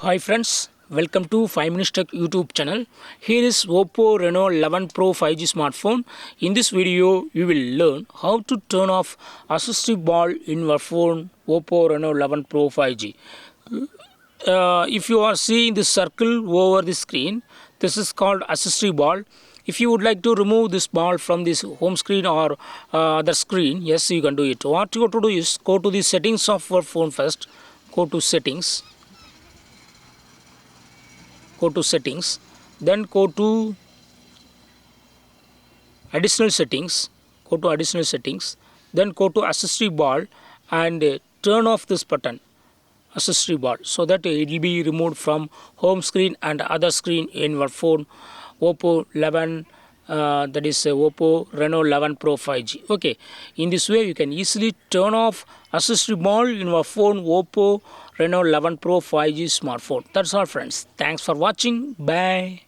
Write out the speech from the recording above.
Hi friends, welcome to 5 Minutes Tech YouTube channel. Here is Oppo Reno 11 Pro 5G smartphone. In this video, you will learn how to turn off assistive bar in your phone Oppo Reno 11 Pro 5G. If you are seeing this circle over the screen, this is called assistive bar. If you would like to remove this ball from this home screen or other screen, yes, you can do it. What you have to do is go to the settings of your phone first. Go to settings. Then go to additional settings, then go to assistive bar and turn off this button, assistive bar, so that it will be removed from home screen and other screen in your phone Oppo 11, that is Oppo Reno 11 Pro 5G. Okay, in this way you can easily turn off assistive bar in your phone Oppo Reno 11 Pro 5G smartphone. That's all friends. Thanks for watching. Bye.